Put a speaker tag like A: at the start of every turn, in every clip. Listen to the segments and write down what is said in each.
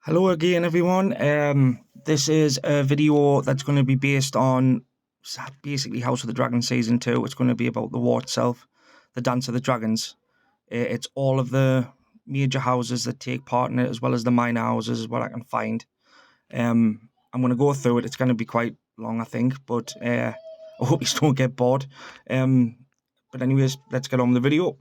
A: Hello again, everyone. This is a video that's going to be based on basically House of the Dragon Season 2. It's going to be about the war itself, the Dance of the Dragons. It's all of the major houses that take part in it, as well as the minor houses, is what I can find. I'm going to go through it. It's going to be quite long, I think, but I hope you don't get bored. But anyways, let's get on with the video.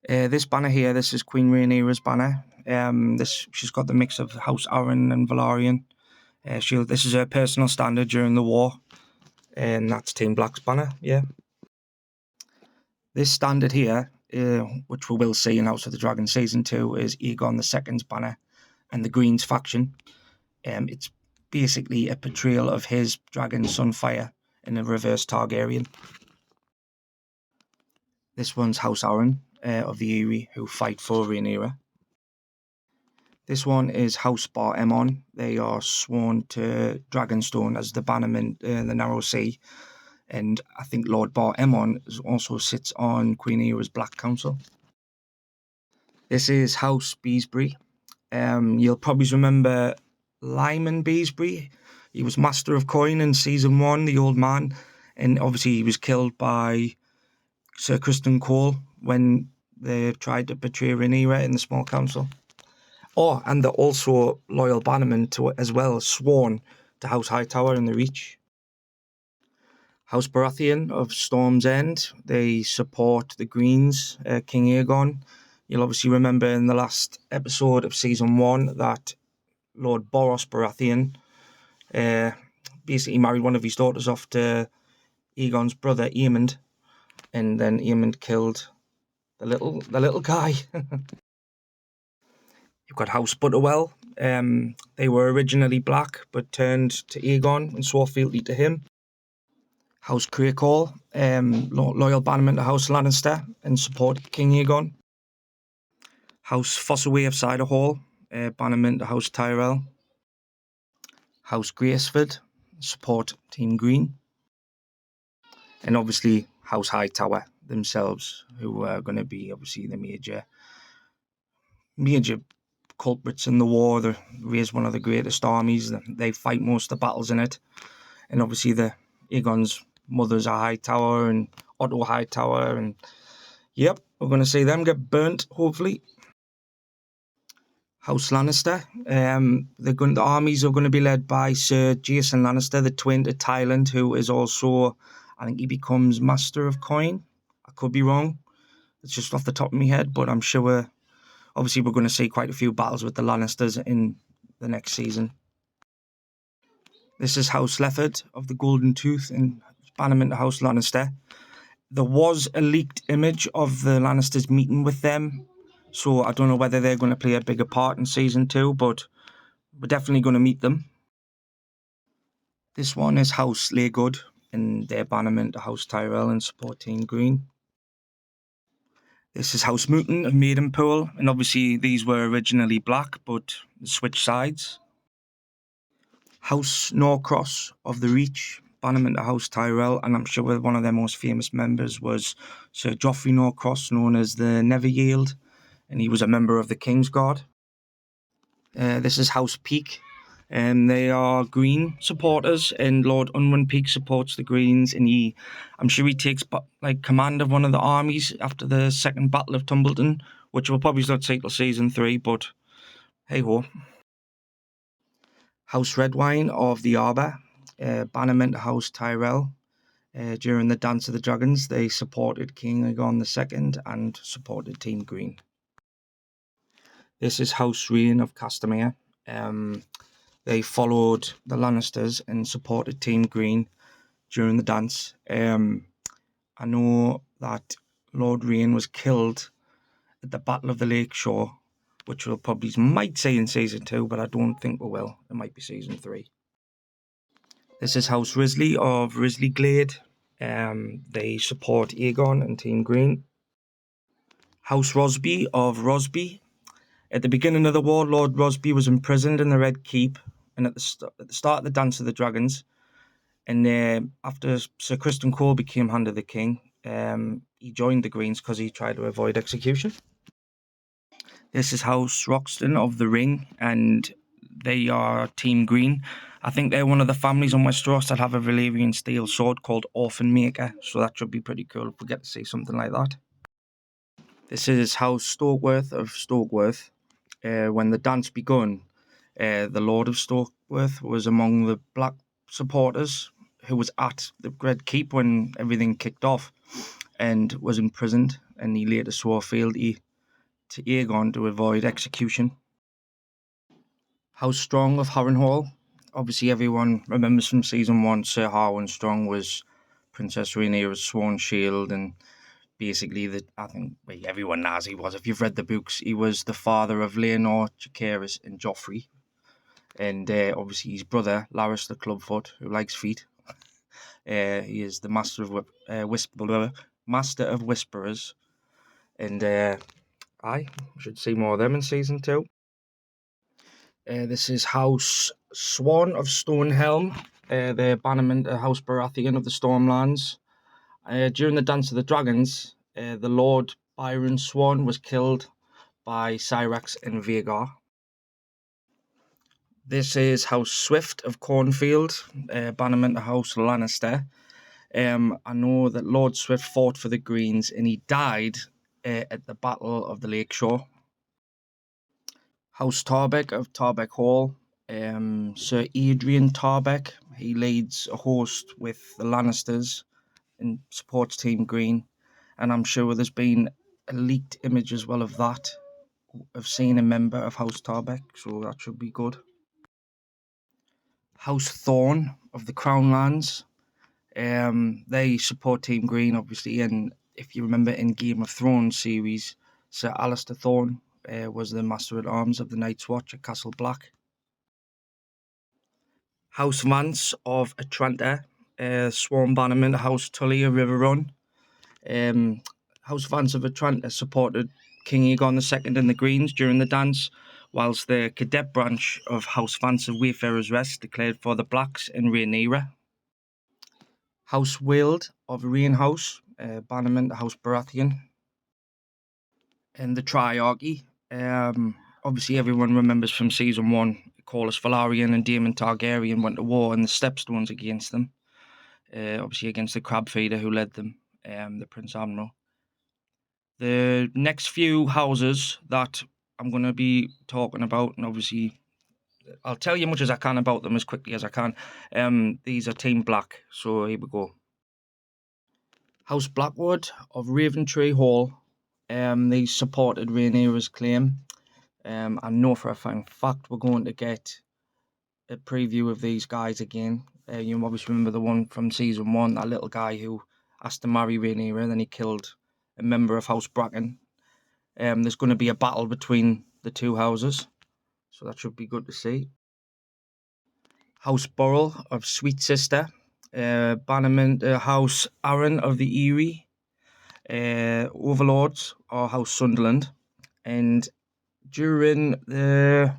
A: This banner here, this is Queen Rhaenyra's banner. She's got the mix of House Arryn and Velaryon. This is her personal standard during the war, and that's Team Black's banner. Yeah. This standard here, which we will see in House of the Dragon Season 2, is Aegon II's banner and the Greens faction. It's basically a portrayal of his dragon Sunfire in a reverse Targaryen. This one's House Arryn of the Eyrie, who fight for Rhaenyra. This one is House Bar Aemon. They are sworn to Dragonstone as the bannermen in the Narrow Sea. And I think Lord Bar Aemon also sits on Queen Rhaenyra's Black Council. This is House Beesbury. You'll probably remember Lyman Beesbury. He was Master of Coin in Season 1, the old man. And obviously he was killed by Sir Criston Cole when they tried to betray Rhaenyra in the Small Council. And they're also loyal bannermen as well, sworn to House Hightower in the Reach. House Baratheon of Storm's End, they support the Greens, King Aegon. You'll obviously remember in the last episode of Season 1 that Lord Boros Baratheon basically married one of his daughters off to Aegon's brother, Aemond, and then Aemond killed the little guy. You've got House Butterwell. They were originally black, but turned to Aegon and swore fealty to him. House Crakehall, loyal bannerman to House Lannister and support King Aegon. House Fossaway of Ciderhall, bannerman to House Tyrell. House Graceford, support Team Green. And obviously House Hightower themselves, who are going to be obviously the major culprits in the war. They raise one of the greatest armies. They fight most of the battles in it. And obviously the Aegon's mothers are Hightower and Otto Hightower. And yep, we're going to see them get burnt, hopefully. House Lannister. The armies are going to be led by Sir Jason Lannister, the twin to Tywin, who is also, I think he becomes Master of Coin. I could be wrong. It's just off the top of my head, but I'm sure obviously we're going to see quite a few battles with the Lannisters in the next season. This is House Lefford of the Golden Tooth and bannerman to House Lannister. There was a leaked image of the Lannisters meeting with them, so I don't know whether they're going to play a bigger part in Season 2, but we're definitely going to meet them. This one is House Laygood and their bannerman to House Tyrell and support Team Green. This is House Mountain of Maidenpool, and obviously these were originally black, but switched sides. House Norcross of the Reach, bannerman to House Tyrell, and I'm sure one of their most famous members was Sir Joffrey Norcross, known as the Never Yield, and he was a member of the Kingsguard. This is House Peak, and they are Green supporters, and Lord Unwin Peak supports the Greens, and I'm sure he takes command of one of the armies after the Second Battle of Tumbleton, which we'll probably not see till Season 3, but hey-ho. House Redwine of the Arbor, bannerman to House Tyrell. During the Dance of the Dragons, they supported King Aegon II and supported Team Green. This is House Rhaen of Castamere. They followed the Lannisters and supported Team Green during the dance. I know that Lord Rhaen was killed at the Battle of the Lakeshore, which we'll probably might see in Season 2, but I don't think we will. It might be Season 3. This is House Risley of Risley Glade. They support Aegon and Team Green. House Rosby of Rosby. At the beginning of the war, Lord Rosby was imprisoned in the Red Keep, and at the start of the Dance of the Dragons, and after Sir Criston Cole became Hand of the King, he joined the Greens because he tried to avoid execution. This is House Roxton of the Ring, and they are Team Green. I think they're one of the families on Westeros that have a Valyrian steel sword called Orphan Maker, so that should be pretty cool if we get to see something like that. This is House Stokeworth of Stokeworth. When the dance begun, the Lord of Stokeworth was among the black supporters who was at the Red Keep when everything kicked off and was imprisoned, and he later swore fealty to Aegon to avoid execution. House Strong of Harrenhal. Obviously, everyone remembers from season 1, Sir Harwin Strong was Princess Rhaenyra's sworn shield, and basically, everyone knows he was. If you've read the books, he was the father of Laenor, Jacaerys, and Joffrey. And obviously, his brother, Larys the Clubfoot, who likes feet. He is the master of Whisperers. And we should see more of them in season 2. This is House Swan of Stonehelm, the bannerman to House Baratheon of the Stormlands. During the Dance of the Dragons, the Lord Byron Swan was killed by Syrax and Vhagar. This is House Swift of Cornfield, bannerman to House Lannister. I know that Lord Swift fought for the Greens and he died at the Battle of the Lakeshore. House Tarbeck of Tarbeck Hall. Sir Adrian Tarbeck, he leads a host with the Lannisters and supports Team Green, and I'm sure there's been a leaked image as well of that, of seeing a member of House Tarbeck, so that should be good. House Thorne of the Crownlands, they support Team Green obviously, and if you remember in Game of Thrones series, Sir Alistair Thorne was the Master at Arms of the Night's Watch at Castle Black. House Vance of Atlanta, sworn bannerman to House Tully of Riverrun. House Vance of Atlanta supported King Aegon II and the Greens during the dance, whilst the cadet branch of House Vance of Wayfarer's Rest declared for the Blacks and Rhaenyra. House Weald of Rainhouse, bannerman to House Baratheon. And the Triarchy, obviously everyone remembers from season 1, Corlys Velaryon and Daemon Targaryen went to war and the Stepstones against them. Obviously against the Crab Feeder who led them, the Prince Admiral. The next few houses that I'm going to be talking about, and obviously I'll tell you as much as I can about them as quickly as I can. These are Team Black, so here we go. House Blackwood of Raventree Hall, they supported Rhaenyra's claim. I know for a fact we're going to get a preview of these guys again. You obviously remember the one from season 1, that little guy who asked to marry Rhaenyra, then he killed a member of House Bracken. There's going to be a battle between the two houses, so that should be good to see. House Burrell of Sweet Sister, bannerman House Arryn of the Eyrie, overlords are House Sunderland, and during the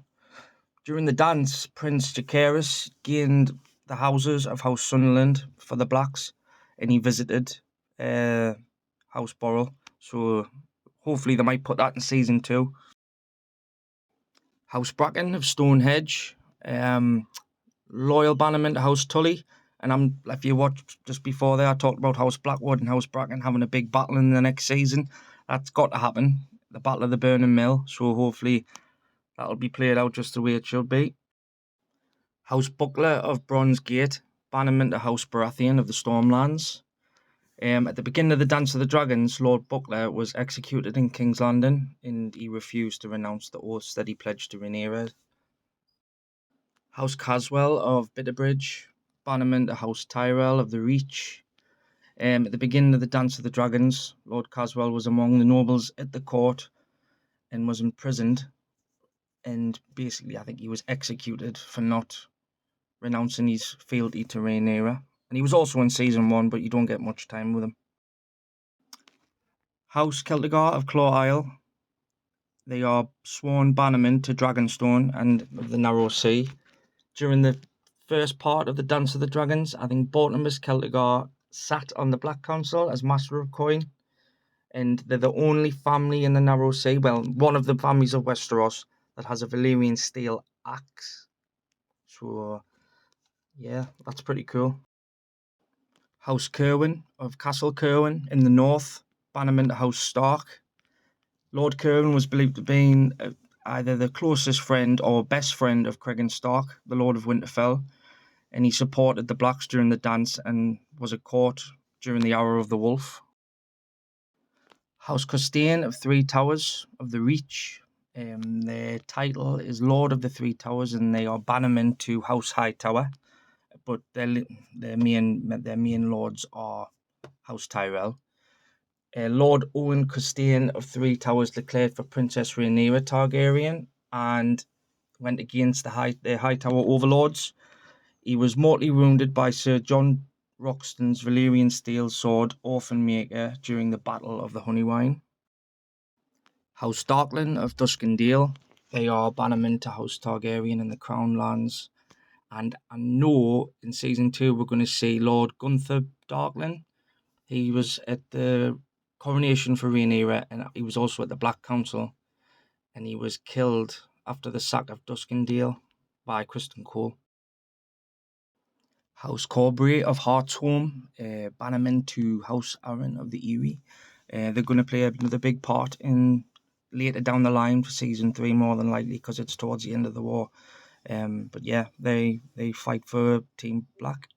A: dance, Prince Jacaerys gained the houses of House Sunderland for the Blacks, and he visited House Burrell, so hopefully they might put that in season 2. House Bracken of Stonehenge, loyal bannerman to House Tully, and if you watched just before there, I talked about House Blackwood and House Bracken having a big battle in the next season. That's got to happen, the Battle of the Burning Mill, so hopefully that'll be played out just the way it should be. House Buckler of Bronze Gate, bannerman to House Baratheon of the Stormlands. At the beginning of the Dance of the Dragons, Lord Buckler was executed in King's Landing, and he refused to renounce the oaths that he pledged to Rhaenyra. House Caswell of Bitterbridge, bannerman to House Tyrell of the Reach. At the beginning of the Dance of the Dragons, Lord Caswell was among the nobles at the court and was imprisoned, and basically I think he was executed for not renouncing his fealty to Rhaenyra. And he was also in season 1, but you don't get much time with him. House Celtigar of Claw Isle, they are sworn bannermen to Dragonstone and the Narrow Sea. During the first part of the Dance of the Dragons, I think Bortimus Celtigar sat on the Black Council as Master of Coin, and they're the only family in the Narrow Sea, well, one of the families of Westeros, that has a Valyrian steel axe. So, yeah, that's pretty cool. House Cerwyn of Castle Cerwyn in the north, bannerman to House Stark. Lord Cerwyn was believed to have been either the closest friend or best friend of Cregan Stark, the Lord of Winterfell, and he supported the Blacks during the dance and was at court during the Hour of the Wolf. House Costain of Three Towers of the Reach. Their title is Lord of the Three Towers, and they are bannermen to House Hightower, but their main lords are House Tyrell. Lord Owen Costain of Three Towers declared for Princess Rhaenyra Targaryen and went against the Hightower overlords. He was mortally wounded by Sir John Roxton's Valyrian steel sword, Orphan Maker, during the Battle of the Honeywine. House Darkland of Duskendale. They are bannermen to House Targaryen in the Crown Lands. And I know in Season 2 we're going to see Lord Gunther Darkland. He was at the coronation for Rhaenyra, and he was also at the Black Council, and he was killed after the sack of Duskendale by Criston Cole. House Corbray of Heartsholm, bannermen to House Arryn of the Eyrie. They're going to play another big part in later down the line for Season 3, more than likely, because it's towards the end of the war. But yeah, they fight for Team Black.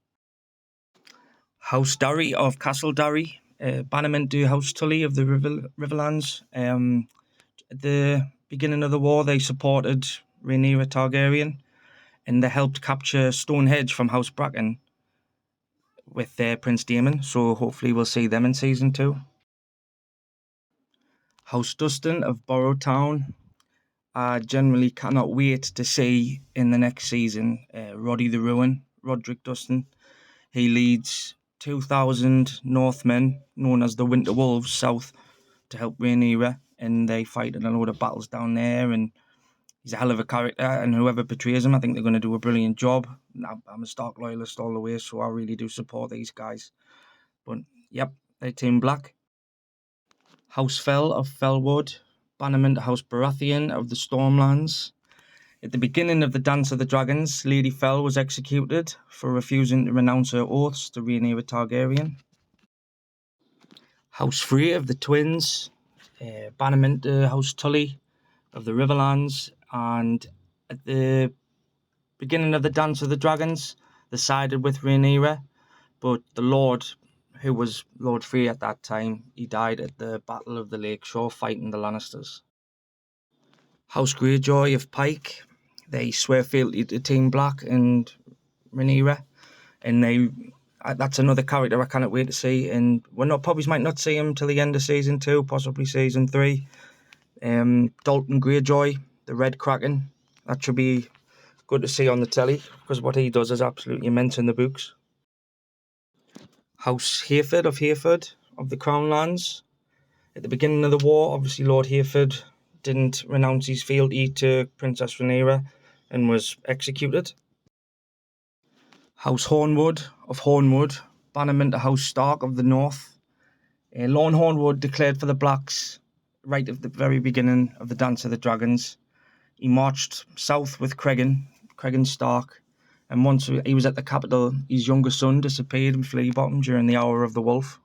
A: House Darry of Castle Darry, bannermen to House Tully of the Riverlands. At the beginning of the war, they supported Rhaenyra Targaryen, and they helped capture Stonehenge from House Bracken with Prince Daemon, so hopefully we'll see them in Season 2. House Dustin of Borrowtown. I generally cannot wait to see in the next season Roddy the Ruin, Roderick Dustin. He leads 2,000 Northmen, known as the Winter Wolves, south to help Rhaenyra, and they fight in a load of battles down there, and he's a hell of a character, and whoever betrays him, I think they're going to do a brilliant job. I'm a Stark loyalist all the way, so I really do support these guys. But, yep, they're Team Black. House Fell of Fellwood, bannerman to House Baratheon of the Stormlands. At the beginning of the Dance of the Dragons, Lady Fell was executed for refusing to renounce her oaths to Rhaenyra Targaryen. House Frey of the Twins, bannerman to House Tully of the Riverlands, and at the beginning of the Dance of the Dragons, they sided with Rhaenyra, but the Lord, who was Lord Frey at that time, he died at the Battle of the Lakeshore fighting the Lannisters. House Greyjoy of Pike, they swear fealty to Team Black and Rhaenyra, and that's another character I cannot wait to see, and probably might not see him till the end of Season 2, possibly Season 3. Dalton Greyjoy, the Red Kraken, that should be good to see on the telly, because what he does is absolutely immense in the books. House Hereford of the Crown Lands. At the beginning of the war, obviously Lord Hereford didn't renounce his fealty to Princess Rhaenyra and was executed. House Hornwood of Hornwood, bannerman to House Stark of the North. Lorne Hornwood declared for the Blacks right at the very beginning of the Dance of the Dragons. He marched south with Cregan Stark, and once he was at the capital, his younger son disappeared in Fleabottom during the Hour of the Wolf.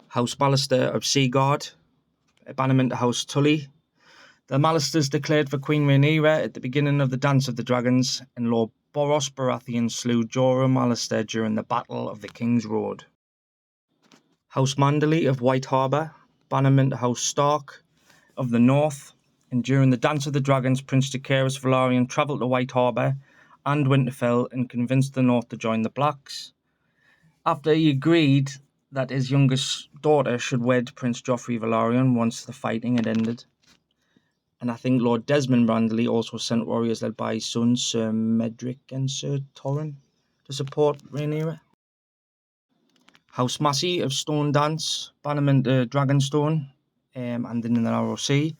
A: House Ballister of Seaguard, a bannerman to House Tully. The Mallisters declared for Queen Rhaenyra at the beginning of the Dance of the Dragons, and Lord Boros Baratheon slew Jorah Mallister during the Battle of the King's Road. House Manderley of White Harbour, bannerman to House Stark of the North, and during the Dance of the Dragons, Prince Jacaerys Velaryon travelled to White Harbour and Winterfell and convinced the North to join the Blacks. After he agreed that his youngest daughter should wed Prince Joffrey Velaryon once the fighting had ended. And I think Lord Desmond Brandley also sent warriors led by his sons, Sir Medric and Sir Torren, to support Rhaenyra. House Massey of Stone Dance, bannerman to Dragonstone, and in the Narrow Sea.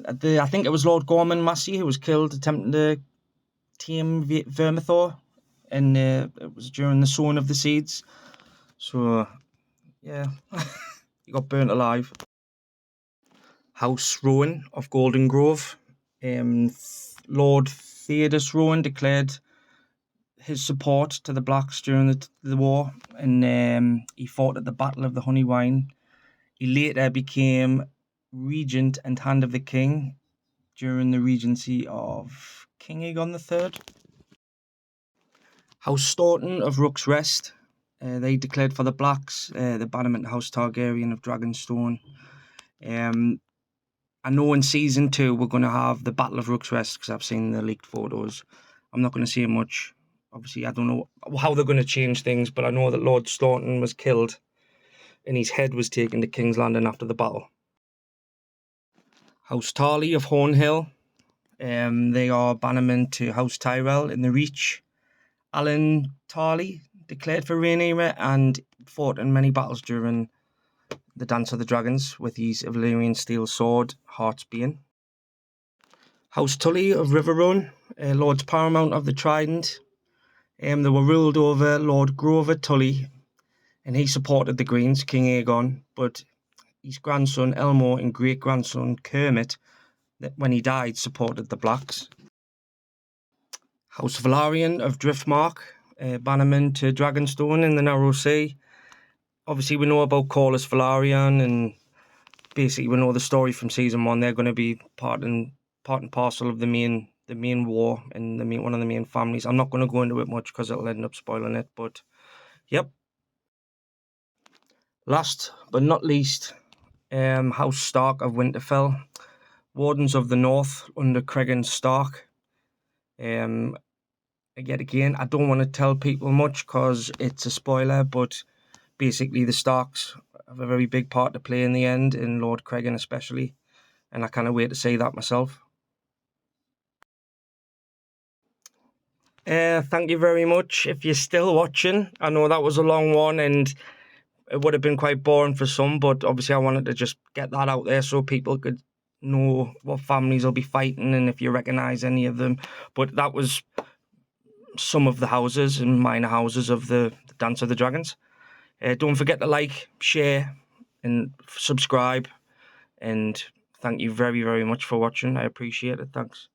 A: I think it was Lord Gorman Massey who was killed attempting to tame Vermithor, and it was during the sowing of the seeds. So, yeah. he got burnt alive. House Rowan of Golden Grove. Lord Theodus Rowan declared his support to the blacks during the war, and he fought at the Battle of the Honeywine. He later became regent and hand of the king during the regency of King Aegon III. House Staunton of Rook's Rest. They declared for the blacks, the Bannerman House Targaryen of Dragonstone. I know in season 2 we're going to have the Battle of Rook's Rest because I've seen the leaked photos. I'm not going to say much. Obviously, I don't know how they're going to change things, but I know that Lord Staunton was killed and his head was taken to King's Landing after the battle. House Tarly of Hornhill. They are bannermen to House Tyrell in the Reach. Alan Tarly declared for Rhaenyra and fought in many battles during the Dance of the Dragons with his Valyrian steel sword, Heartsbane. House Tully of Riverrun, Lords Paramount of the Trident. They were ruled over Lord Grover Tully, and he supported the Greens, King Aegon, but his grandson Elmore and great-grandson Kermit, when he died, supported the Blacks. House Velaryon of Driftmark, bannerman to Dragonstone in the Narrow Sea. Obviously, we know about Corlys Velaryon, and basically we know the story from season 1. They're going to be part and parcel of the main war and one of the main families. I'm not going to go into it much because it'll end up spoiling it, but yep. Last but not least, House Stark of Winterfell, Wardens of the North under Cregan Stark. Yet again, I don't want to tell people much because it's a spoiler, but basically the Starks have a very big part to play in the end, in Lord Cregan especially, and I can't wait to see that myself. Thank you very much. If you're still watching, I know that was a long one and it would have been quite boring for some, but obviously I wanted to just get that out there so people could know what families will be fighting and if you recognise any of them. But that was some of the houses and minor houses of the Dance of the Dragons. Don't forget to like, share and subscribe, and thank you very, very much for watching. I appreciate it. Thanks.